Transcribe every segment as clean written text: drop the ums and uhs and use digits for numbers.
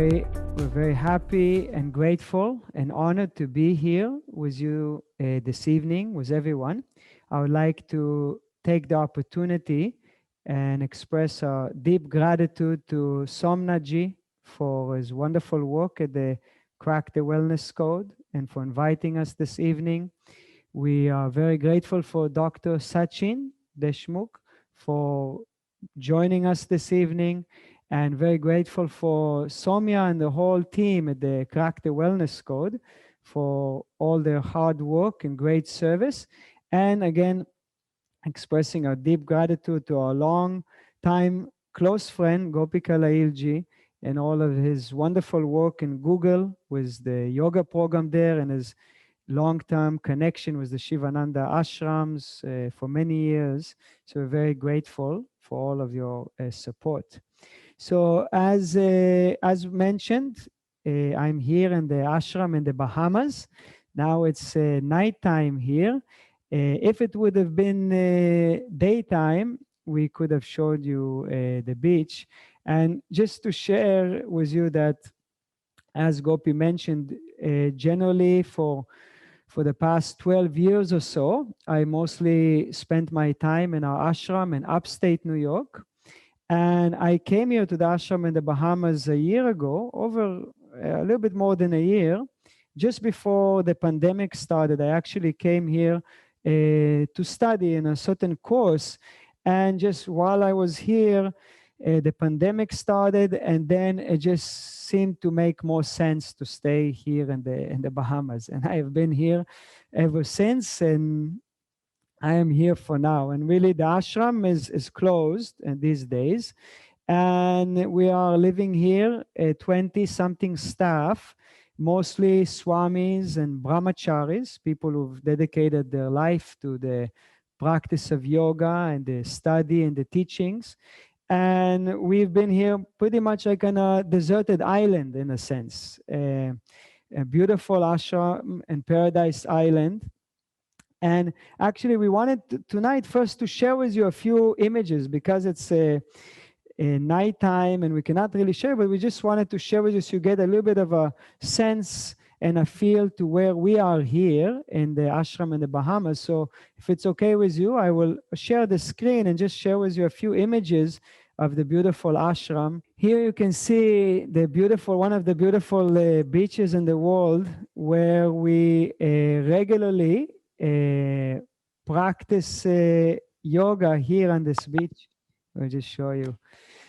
we're very happy and grateful and honored to be here with you this evening, with everyone. I would like to take the opportunity and express our deep gratitude to Somnaji for his wonderful work at the Crack the Wellness Code and for inviting us this evening. We are very grateful for Dr. Sachin Deshmukh for joining us this evening, and very grateful for Soumya and the whole team at the Crack the Wellness Code for all their hard work and great service. And again, expressing our deep gratitude to our long time close friend Gopika Lailji and all of his wonderful work in Google with the yoga program there and his long-term connection with the Shivananda ashrams for many years. So we're very grateful for all of your support. So as mentioned, I'm here in the ashram in the Bahamas. Now it's nighttime here. If it would have been daytime, we could have showed you the beach. And just to share with you that, as Gopi mentioned, generally for the past 12 years or so, I mostly spent my time in our ashram in upstate New York. And I came here to the ashram in the Bahamas a year ago, over a little bit more than a year. Just before the pandemic started, I actually came here to study in a certain course. And just while I was here, the pandemic started, and then it just seemed to make more sense to stay here in the Bahamas. And I have been here ever since, and I am here for now. And really, the ashram is closed these days, and we are living here, 20-something staff, mostly swamis and brahmacharis, people who've dedicated their life to the practice of yoga and the study and the teachings. And we've been here pretty much like on a deserted island, in a sense, a beautiful ashram and paradise island. And actually, we wanted tonight first to share with you a few images because it's a nighttime and we cannot really share, but we just wanted to share with you so you get a little bit of a sense and a feel to where we are here in the ashram in the Bahamas. So if it's okay with you, I will share the screen and just share with you a few images of the beautiful ashram. Here you can see the beautiful, one of the beautiful beaches in the world where we regularly practice yoga here on this beach. I'll just show you.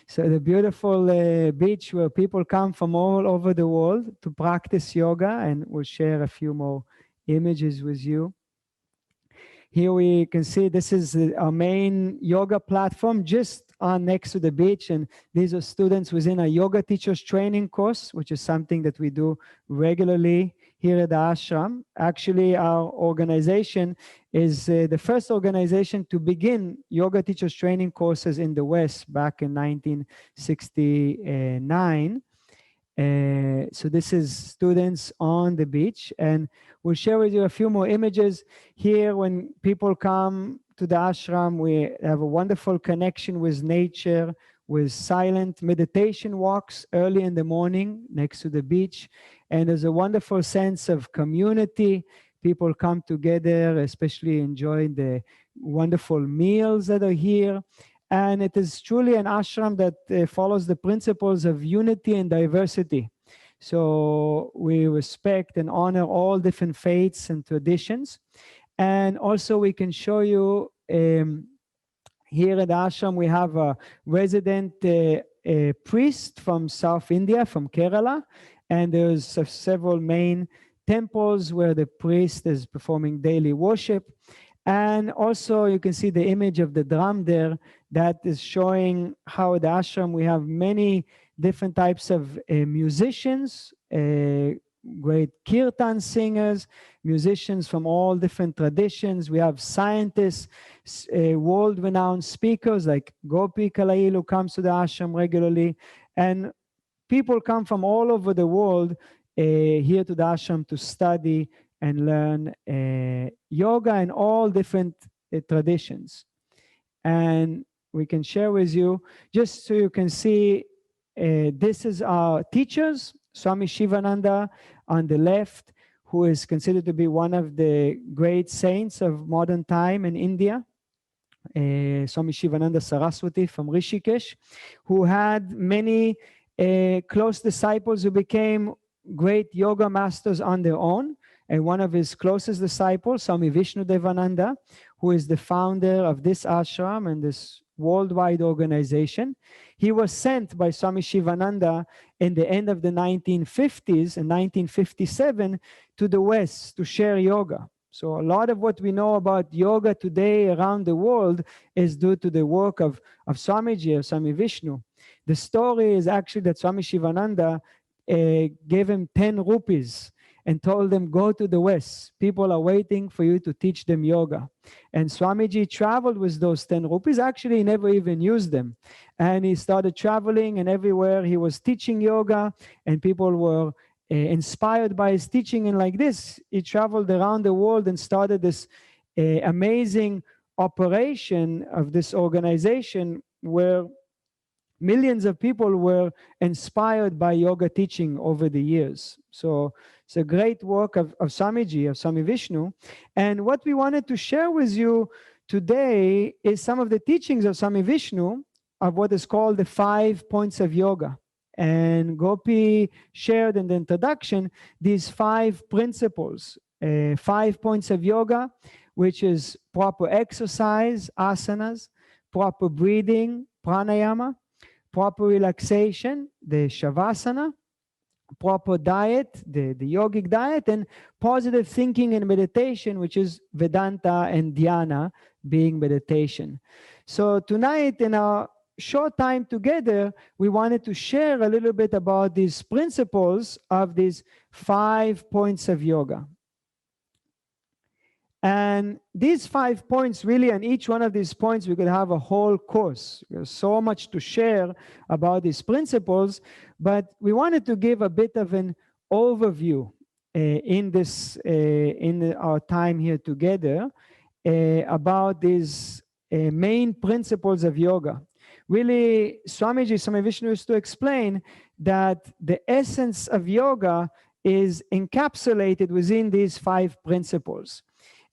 So the beautiful beach where people come from all over the world to practice yoga, and we'll share a few more images with you. Here we can see this is our main yoga platform just on next to the beach, and these are students within a yoga teachers training course, which is something that we do regularly here at the ashram. Actually, our organization is the first organization to begin yoga teachers training courses in the West back in 1969. So this is students on the beach, and we'll share with you a few more images. Here, when people come to the ashram, we have a wonderful connection with nature, with silent meditation walks early in the morning next to the beach. And there's a wonderful sense of community. People come together, especially enjoying the wonderful meals that are here. And it is truly an ashram that follows the principles of unity and diversity. So we respect and honor all different faiths and traditions. And also we can show you here at ashram, we have a resident priest from South India, from Kerala. And there's several main temples where the priest is performing daily worship. And also you can see the image of the drum there that is showing how at the ashram we have many different types of musicians, great kirtan singers, musicians from all different traditions. We have scientists, world-renowned speakers like Gopi Kalail, who comes to the ashram regularly. And people come from all over the world here to the ashram to study and learn yoga and all different traditions. And we can share with you, just so you can see this is our teachers, Swami Shivananda on the left, who is considered to be one of the great saints of modern time in India. Swami Shivananda Saraswati from Rishikesh, who had many close disciples who became great yoga masters on their own. And one of his closest disciples, Swami Vishnudevananda, who is the founder of this ashram and this worldwide organization. He was sent by Swami Shivananda in the end of the 1950s, in 1957, to the West to share yoga. So a lot of what we know about yoga today around the world is due to the work of Swamiji, of Swami Vishnu. The story is actually that Swami Shivananda gave him 10 rupees and told them, go to the West. People are waiting for you to teach them yoga. And Swamiji traveled with those 10 rupees. Actually, he never even used them. And he started traveling, and everywhere he was teaching yoga, and people were inspired by his teaching. And like this, he traveled around the world and started this amazing operation of this organization where millions of people were inspired by yoga teaching over the years. So it's a great work of Swamiji, of Swami Vishnu. And what we wanted to share with you today is some of the teachings of Swami Vishnu of what is called the 5 points of yoga. And Gopi shared in the introduction these 5 principles, 5 points of yoga, which is proper exercise, asanas, proper breathing, pranayama, proper relaxation, the shavasana, proper diet, the yogic diet, and positive thinking and meditation, which is Vedanta and Dhyana, being meditation. So tonight, in our short time together, we wanted to share a little bit about these principles of these 5 points of yoga. And these 5 points, really, on each one of these points, we could have a whole course. There's so much to share about these principles, but we wanted to give a bit of an overview in our time here together about these main principles of yoga. Really, Swami Vishnu used to explain that the essence of yoga is encapsulated within these 5 principles.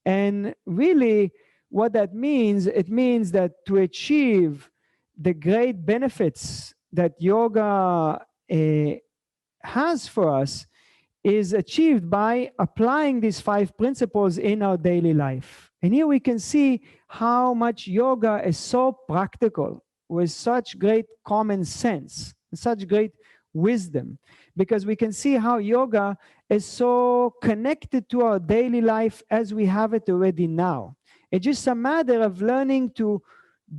And really, what that means, it means that to achieve the great benefits that yoga has for us is achieved by applying these 5 principles in our daily life. And here we can see how much yoga is so practical, with such great common sense, such great wisdom, because we can see how yoga is so connected to our daily life as we have it already now. It's just a matter of learning to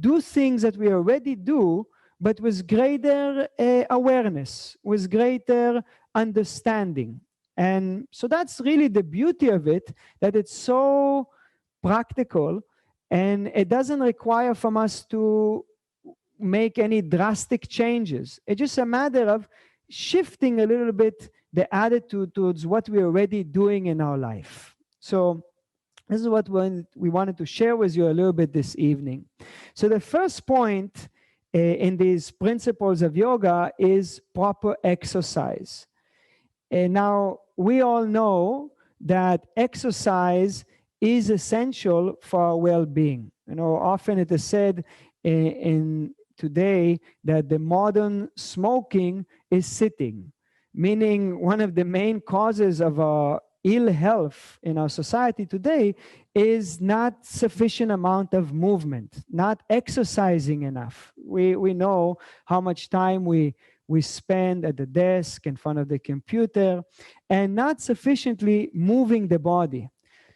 do things that we already do, but with greater awareness, with greater understanding. And so that's really the beauty of it, that it's so practical, and it doesn't require from us to make any drastic changes. It's just a matter of shifting a little bit the attitude towards what we're already doing in our life. So this is what we wanted to share with you a little bit this evening. So the first point in these principles of yoga is proper exercise. And now we all know that exercise is essential for our well-being. You know, often it is said in today that the modern smoking is sitting, meaning one of the main causes of our ill health in our society today is not sufficient amount of movement, not exercising enough. We know how much time we spend at the desk in front of the computer and not sufficiently moving the body.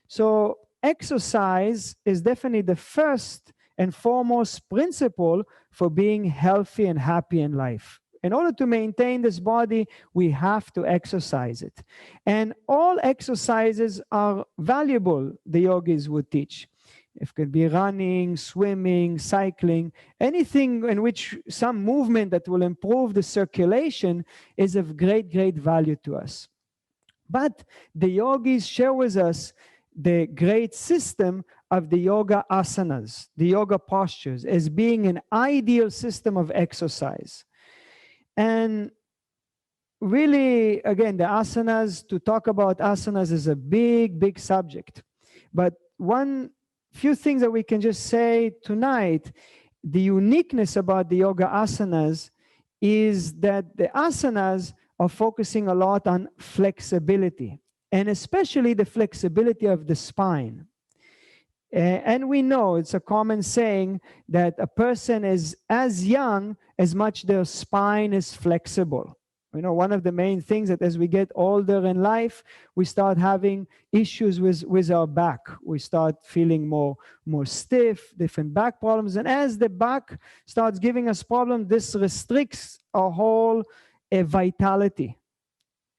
So exercise is definitely the first and foremost principle for being healthy and happy in life. In order to maintain this body, we have to exercise it. And all exercises are valuable, the yogis would teach. It could be running, swimming, cycling, anything in which some movement that will improve the circulation is of great, great value to us. But the yogis share with us the great system of the yoga asanas, the yoga postures, as being an ideal system of exercise. And really, again, the asanas, to talk about asanas is a big, big subject. But one few things that we can just say tonight, the uniqueness about the yoga asanas is that the asanas are focusing a lot on flexibility, and especially the flexibility of the spine. And we know it's a common saying that a person is as young as much their spine is flexible. You know, one of the main things that as we get older in life, we start having issues with our back. We start feeling more stiff, different back problems. And as the back starts giving us problems, this restricts our whole vitality.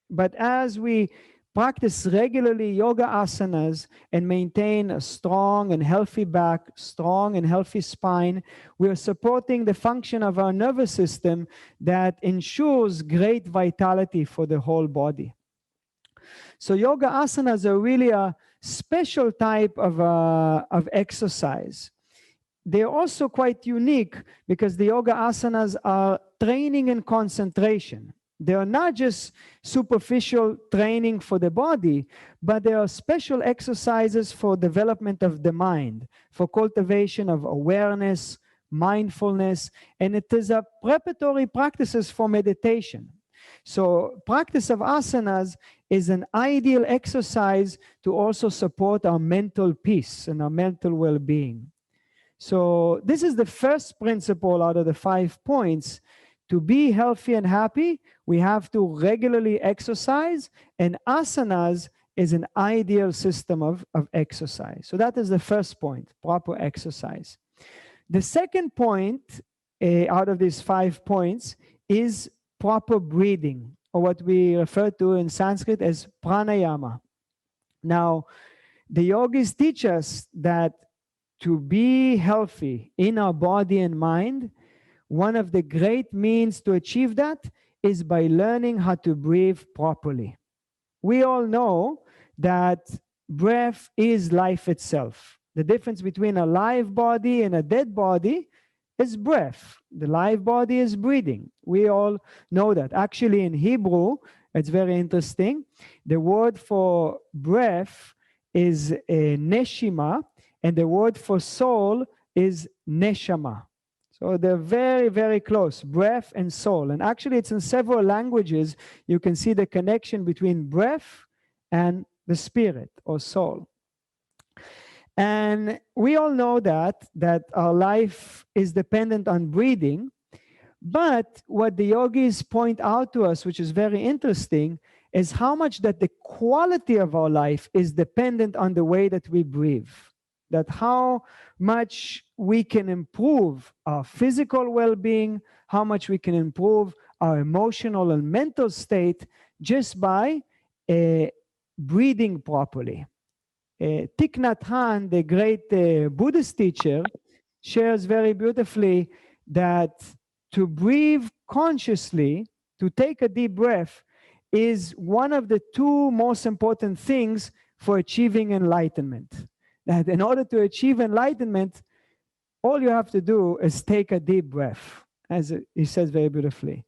But as we practice regularly yoga asanas and maintain a strong and healthy back, strong and healthy spine, we are supporting the function of our nervous system that ensures great vitality for the whole body. So yoga asanas are really a special type of exercise. They're also quite unique because the yoga asanas are training in concentration. They are not just superficial training for the body, but they are special exercises for development of the mind, for cultivation of awareness, mindfulness, and it is a preparatory practices for meditation. So practice of asanas is an ideal exercise to also support our mental peace and our mental well-being. So this is the first principle out of the 5 points. To be healthy and happy, we have to regularly exercise, and asanas is an ideal system of exercise. So that is the first point, proper exercise. The second point out of these 5 points is proper breathing, or what we refer to in Sanskrit as pranayama. Now, the yogis teach us that to be healthy in our body and mind, one of the great means to achieve that is by learning how to breathe properly. We all know that breath is life itself. The difference between a live body and a dead body is breath. The live body is breathing. We all know that. Actually, in Hebrew, it's very interesting. The word for breath is neshima, and the word for soul is neshama. So they're very, very close, breath and soul. And actually, it's in several languages. You can see the connection between breath and the spirit or soul. And we all know that our life is dependent on breathing. But what the yogis point out to us, which is very interesting, is how much that the quality of our life is dependent on the way that we breathe. That how much we can improve our physical well-being, how much we can improve our emotional and mental state just by breathing properly. Thich Nhat Hanh, the great Buddhist teacher, shares very beautifully that to breathe consciously, to take a deep breath, is one of the 2 most important things for achieving enlightenment. That in order to achieve enlightenment, all you have to do is take a deep breath, as he says very beautifully.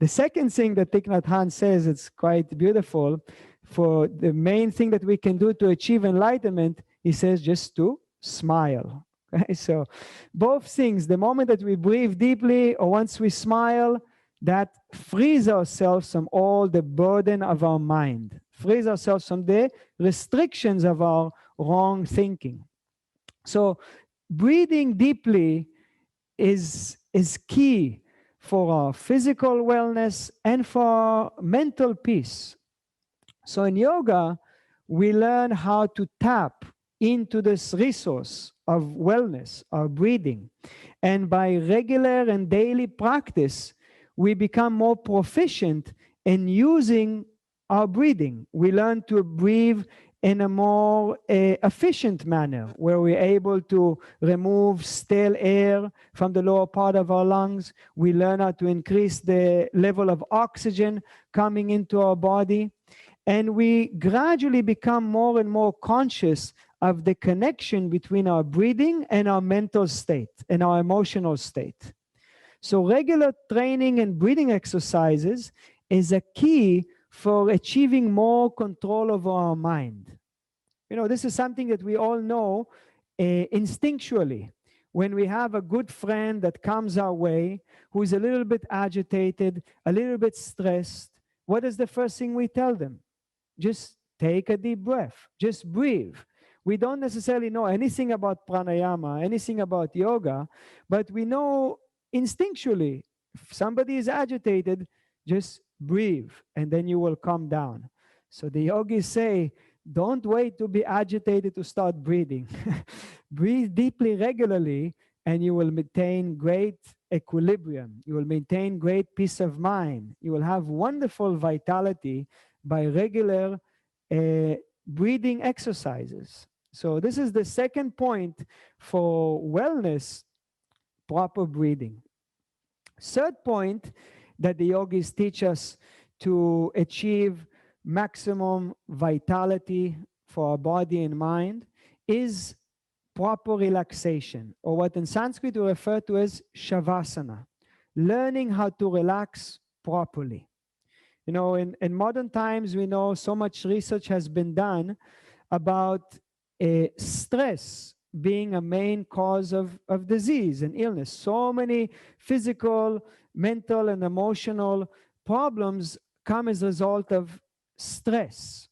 The second thing that Thich Nhat Hanh says, it's quite beautiful, for the main thing that we can do to achieve enlightenment, he says just to smile. Okay? So both things, the moment that we breathe deeply or once we smile, that frees ourselves from all the burden of our mind, frees ourselves from the restrictions of our wrong thinking. So breathing deeply is key for our physical wellness and for our mental peace. So in yoga, we learn how to tap into this resource of wellness, our breathing. And by regular and daily practice, we become more proficient in using our breathing. We learn to breathe in a more efficient manner, where we're able to remove stale air from the lower part of our lungs. We learn how to increase the level of oxygen coming into our body. And we gradually become more and more conscious of the connection between our breathing and our mental state and our emotional state. So regular training and breathing exercises is a key for achieving more control over our mind. You know, this is something that we all know instinctually. When we have a good friend that comes our way, who is a little bit agitated, a little bit stressed, what is the first thing we tell them? Just take a deep breath, just breathe. We don't necessarily know anything about pranayama, anything about yoga, but we know instinctually if somebody is agitated, just breathe and then you will calm down. So the yogis say, don't wait to be agitated to start breathing. Breathe deeply regularly and you will maintain great equilibrium. You will maintain great peace of mind. You will have wonderful vitality by regular breathing exercises. So this is the second point for wellness, proper breathing. Third point that the yogis teach us to achieve maximum vitality for our body and mind is proper relaxation, or what in Sanskrit we refer to as shavasana, learning how to relax properly. You know, in modern times, we know so much research has been done about stress being a main cause of disease and illness. So many physical, mental, and emotional problems come as a result of stress.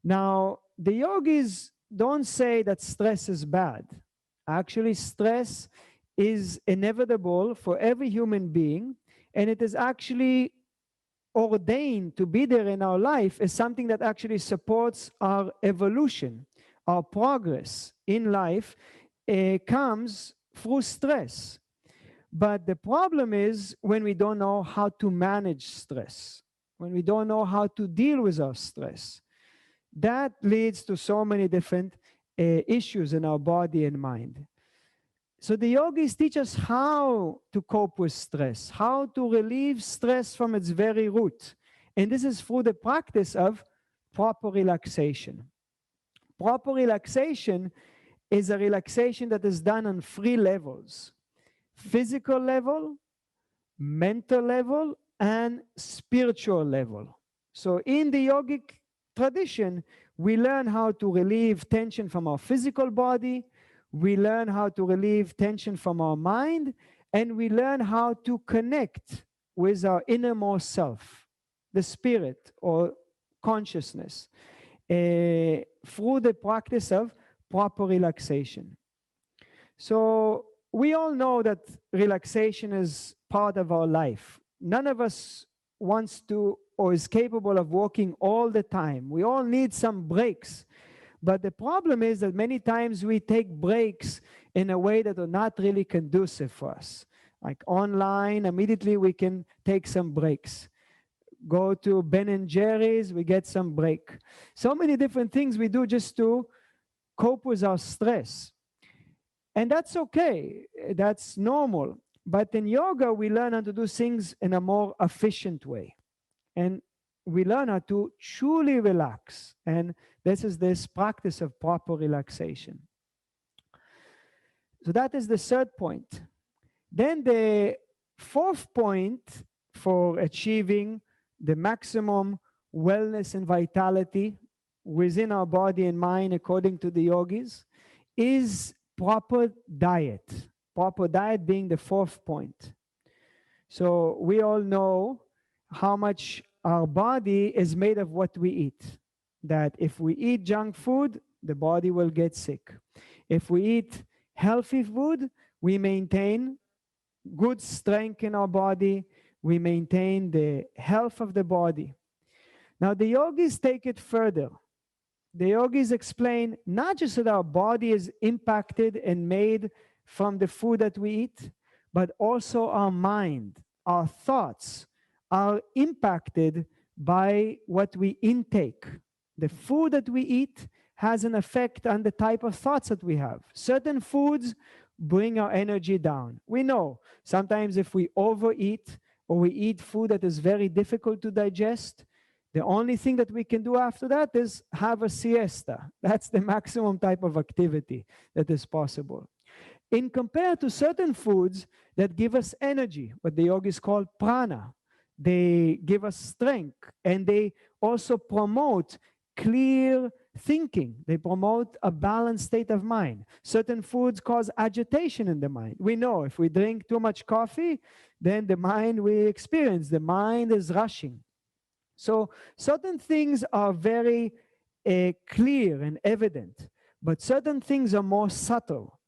Now, the yogis don't say that stress is bad. Actually, stress is inevitable for every human being, and it is actually ordained to be there in our life as something that actually supports our evolution, our progress in life comes through stress. But the problem is when we don't know how to manage stress, when we don't know how to deal with our stress. That leads to so many different issues in our body and mind. So the yogis teach us how to cope with stress, how to relieve stress from its very root. And this is through the practice of proper relaxation. Proper relaxation is a relaxation that is done on 3 levels: physical level, mental level, and spiritual level. So in the yogic tradition, we learn how to relieve tension from our physical body, we learn how to relieve tension from our mind, and we learn how to connect with our innermost self, the spirit or consciousness, through the practice of proper relaxation. So we all know that relaxation is part of our life. None of us wants to or is capable of working all the time. We all need some breaks. But the problem is that many times we take breaks in a way that are not really conducive for us. Like online, immediately we can take some breaks. Go to Ben and Jerry's, we get some break. So many different things we do just to cope with our stress. And that's okay, that's normal. But in yoga, we learn how to do things in a more efficient way. And we learn how to truly relax. And this is this practice of proper relaxation. So that is the third point. Then the fourth point for achieving the maximum wellness and vitality within our body and mind, according to the yogis, is proper diet. Proper diet being the fourth point. So we all know how much our body is made of what we eat. That if we eat junk food, the body will get sick. If we eat healthy food, we maintain good strength in our body. We maintain the health of the body. Now, the yogis take it further. The yogis explain not just that our body is impacted and made from the food that we eat, but also our mind, our thoughts are impacted by what we intake. The food that we eat has an effect on the type of thoughts that we have. Certain foods bring our energy down. We know sometimes if we overeat or we eat food that is very difficult to digest, the only thing that we can do after that is have a siesta. That's the maximum type of activity that is possible. in compared to certain foods that give us energy, what the yogis call prana. They give us strength, and they also promote clear thinking. They promote a balanced state of mind. Certain foods cause agitation in the mind. We know if we drink too much coffee, then the mind we experience, the mind is rushing. So certain things are very clear and evident, but certain things are more subtle.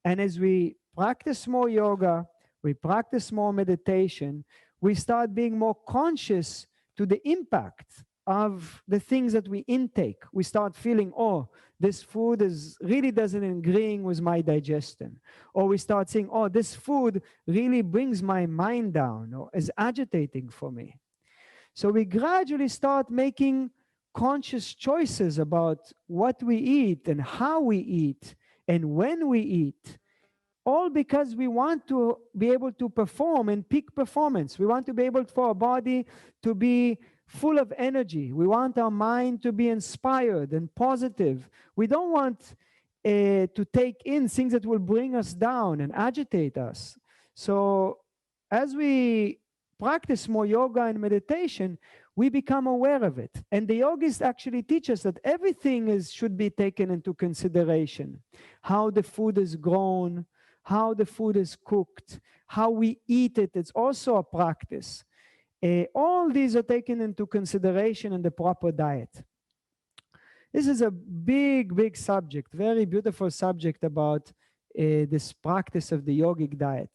And as we practice more yoga, we practice more meditation, we start being more conscious to the impact of the things that we intake. We start feeling, oh, this food is really doesn't agreeing with my digestion. Or we start saying, oh, this food really brings my mind down or is agitating for me. So we gradually start making conscious choices about what we eat and how we eat and when we eat, all because we want to be able to perform in peak performance. We want to be able for our body to be full of energy. We want our mind to be inspired and positive. We don't want to take in things that will bring us down and agitate us. So as we practice more yoga and meditation, we become aware of it. And the yogis actually teach us that everything should be taken into consideration. How the food is grown, how the food is cooked, how we eat it. It's also a practice. All these are taken into consideration in the proper diet. This is a big, big subject, very beautiful subject about this practice of the yogic diet.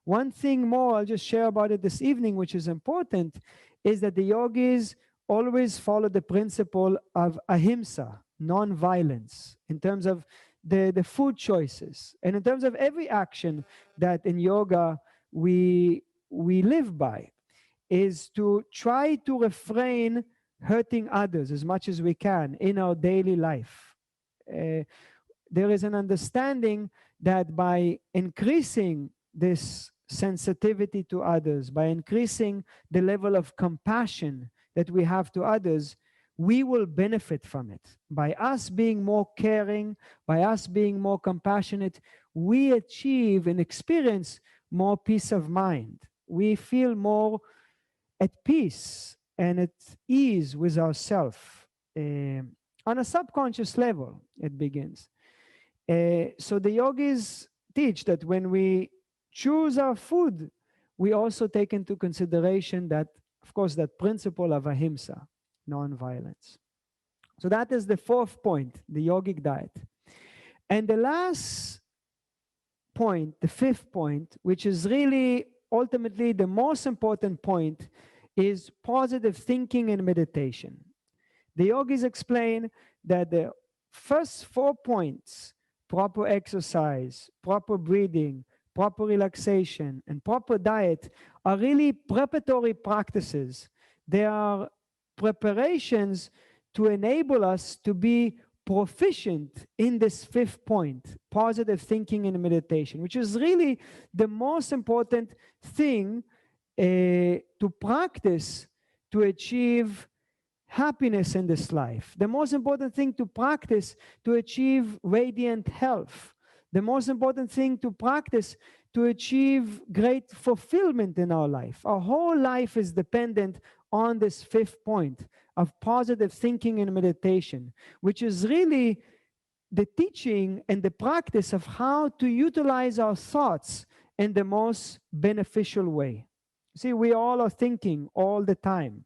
One thing more I'll just share about it this evening, which is important, is that the yogis always follow the principle of ahimsa, non-violence, in terms of the food choices, and in terms of every action that in yoga we live by, is to try to refrain hurting others as much as we can in our daily life. There is an understanding that by increasing this sensitivity to others, by increasing the level of compassion that we have to others, we will benefit from it. By us being more caring, by us being more compassionate, we achieve and experience more peace of mind. We feel more at peace and at ease with ourselves. On a subconscious level, it begins. So the yogis teach that when we choose our food, we also take into consideration that, of course, that principle of ahimsa, non-violence. So that is the fourth point, the yogic diet. And the last point, the fifth point, which is really ultimately the most important point, is positive thinking and meditation. The yogis explain that the first 4 points, proper exercise, proper breathing, proper relaxation, and proper diet, are really preparatory practices. They are preparations to enable us to be proficient in this fifth point, positive thinking and meditation, which is really the most important thing to practice to achieve happiness in this life. The most important thing to practice to achieve radiant health. The most important thing to practice to achieve great fulfillment in our life. Our whole life is dependent on this fifth point of positive thinking and meditation, which is really the teaching and the practice of how to utilize our thoughts in the most beneficial way. See, we all are thinking all the time.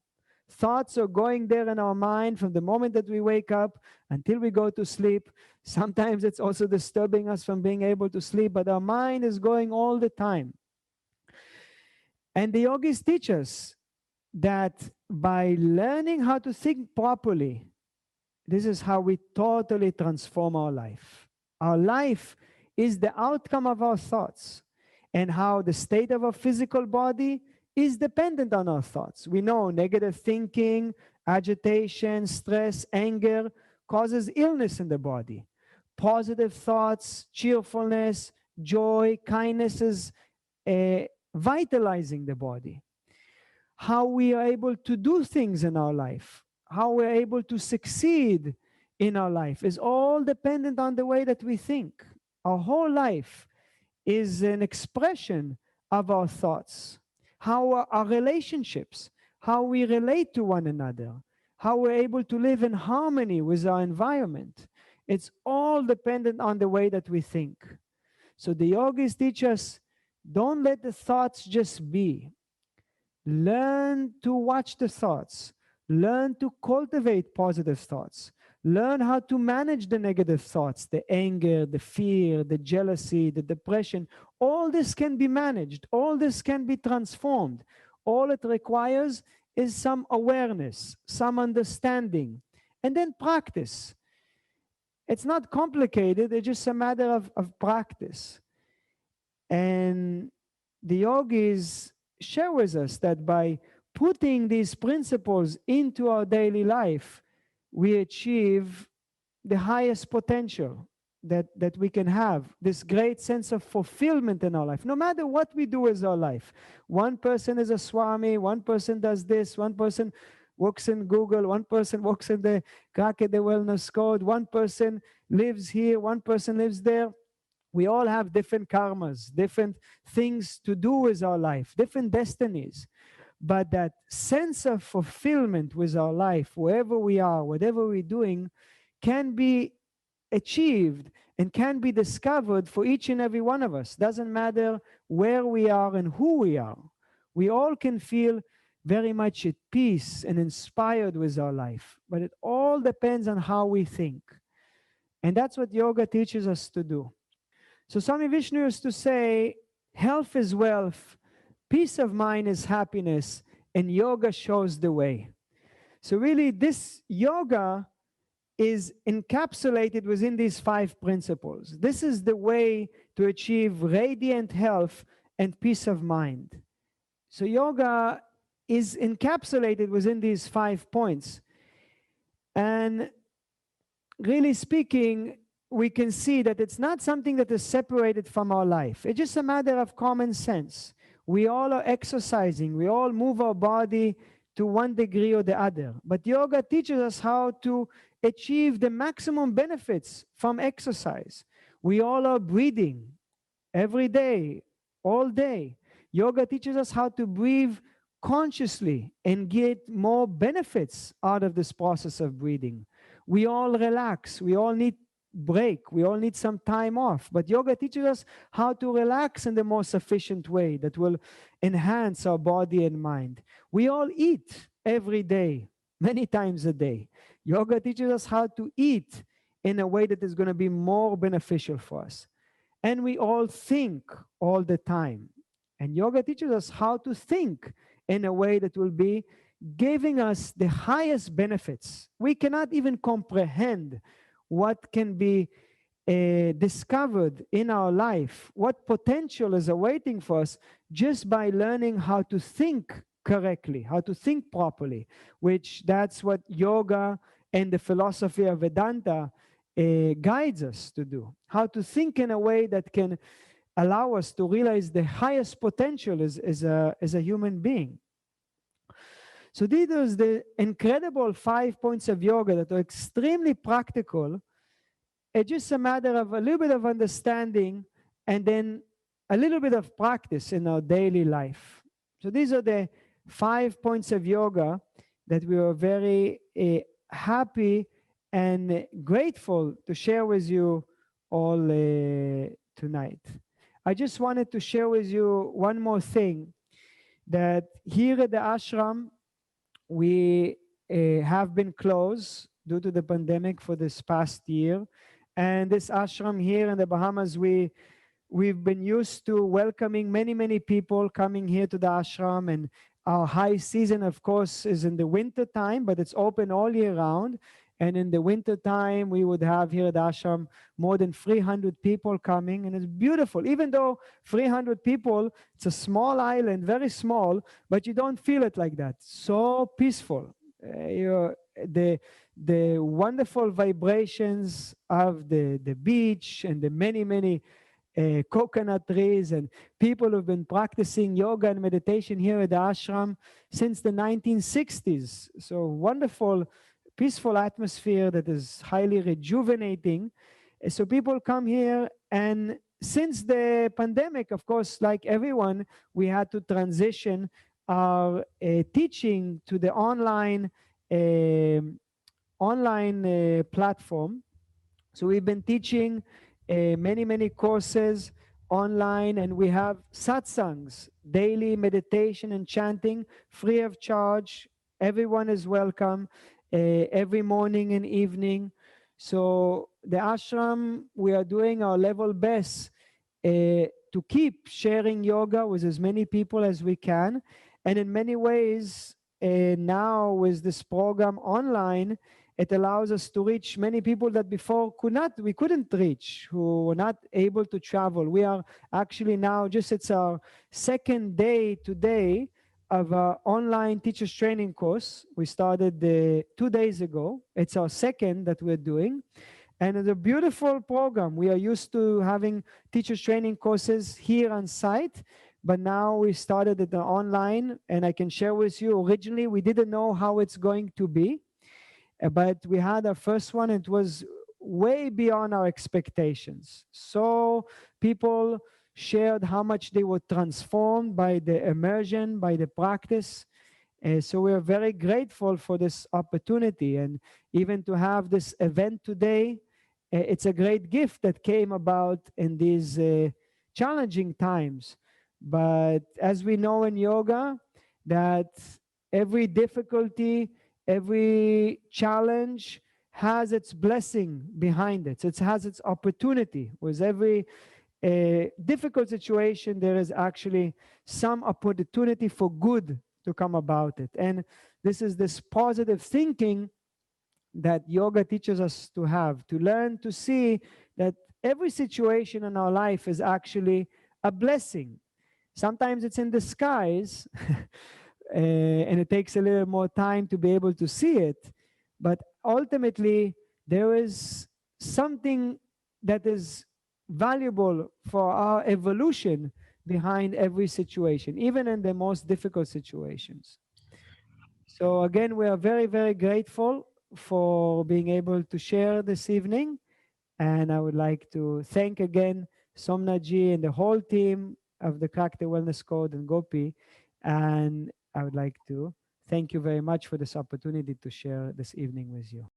Thoughts are going there in our mind from the moment that we wake up until we go to sleep. Sometimes it's also disturbing us from being able to sleep, but our mind is going all the time. And the yogis teach us that by learning how to think properly, this is how we totally transform our life. Our life is the outcome of our thoughts, and how the state of our physical body is dependent on our thoughts. We know negative thinking, agitation, stress, anger causes illness in the body. Positive thoughts, cheerfulness, joy, kindness is vitalizing the body. How we are able to do things in our life, how we're able to succeed in our life is all dependent on the way that we think. Our whole life is an expression of our thoughts, how our relationships, how we relate to one another, how we're able to live in harmony with our environment. It's all dependent on the way that we think. So the yogis teach us, don't let the thoughts just be. Learn to watch the thoughts. Learn to cultivate positive thoughts. Learn how to manage the negative thoughts, the anger, the fear, the jealousy, the depression. All this can be managed. All this can be transformed. All it requires is some awareness, some understanding, and then practice. It's not complicated, it's just a matter of practice. And the yogis share with us that by putting these principles into our daily life, we achieve the highest potential that we can have, this great sense of fulfillment in our life, no matter what we do with our life. One person is a Swami, one person does this, one person works in Google, one person works in the Crack at the Wellness Code, one person lives here, one person lives there. We all have different karmas, different things to do with our life, different destinies. But that sense of fulfillment with our life, wherever we are, whatever we're doing, can be achieved and can be discovered for each and every one of us. Doesn't matter where we are and who we are. We all can feel very much at peace and inspired with our life. But it all depends on how we think. And that's what yoga teaches us to do. So Swami Vishnu used to say, health is wealth, peace of mind is happiness, and yoga shows the way. So really, this yoga is encapsulated within these 5 principles. This is the way to achieve radiant health and peace of mind. So yoga is encapsulated within these 5 points. And really speaking, we can see that it's not something that is separated from our life. It's just a matter of common sense. We all are exercising. We all move our body to one degree or the other. But yoga teaches us how to achieve the maximum benefits from exercise. We all are breathing every day, all day. Yoga teaches us how to breathe consciously and get more benefits out of this process of breathing. We all relax. We all need break. We all need some time off. But yoga teaches us how to relax in the most efficient way that will enhance our body and mind. We all eat every day, many times a day. Yoga teaches us how to eat in a way that is going to be more beneficial for us. And we all think all the time. And yoga teaches us how to think in a way that will be giving us the highest benefits. We cannot even comprehend what can be discovered in our life, what potential is awaiting for us just by learning how to think correctly, how to think properly, which that's what yoga and the philosophy of Vedanta guides us to do. How to think in a way that can allow us to realize the highest potential as a human being. So these are the incredible 5 points of yoga that are extremely practical. It's just a matter of a little bit of understanding and then a little bit of practice in our daily life. So these are the 5 points of yoga that we are very happy and grateful to share with you all tonight. I just wanted to share with you one more thing, that here at the ashram, we have been closed due to the pandemic for this past year. And this ashram here in the Bahamas, we've been used to welcoming many people coming here to the ashram. And our high season, of course, is in the winter time, but it's open all year round. And in the winter time, we would have here at the ashram more than 300 people coming. And it's beautiful. Even though 300 people, it's a small island, very small, but you don't feel it like that. So peaceful. The wonderful vibrations of the beach and the many coconut trees, and people who've been practicing yoga and meditation here at the ashram since the 1960s. So wonderful, peaceful atmosphere that is highly rejuvenating. So people come here and since the pandemic, of course, like everyone, we had to transition our teaching to the um, online platform. So we've been teaching many courses online, and we have satsangs, daily meditation and chanting, free of charge. Everyone is welcome every morning and evening. So the ashram, we are doing our level best to keep sharing yoga with as many people as we can. And in many ways, now with this program online, it allows us to reach many people that before we couldn't reach, who were not able to travel. We are actually now, just it's our second day today of our online teachers training course. We started 2 days ago. It's our second that we're doing. And it's a beautiful program. We are used to having teachers training courses here on site, but now we started it online. And I can share with you, originally we didn't know how it's going to be, but we had our first one. It was way beyond our expectations. So people shared how much they were transformed by the immersion, by the practice. So we are very grateful for this opportunity, and even to have this event today. It's a great gift that came about in these challenging times. But as we know in yoga, that every difficulty, every challenge has its blessing behind it. It has its opportunity. With every difficult situation, there is actually some opportunity for good to come about it. And this is this positive thinking that yoga teaches us to have, to learn to see that every situation in our life is actually a blessing. Sometimes it's in disguise, and it takes a little more time to be able to see it. But ultimately, there is something that is valuable for our evolution behind every situation, even in the most difficult situations. So again, we are very grateful for being able to share this evening. And I would like to thank again Somnaji and the whole team of the Crack the Wellness Code and Gopi. And I would like to thank you very much for this opportunity to share this evening with you.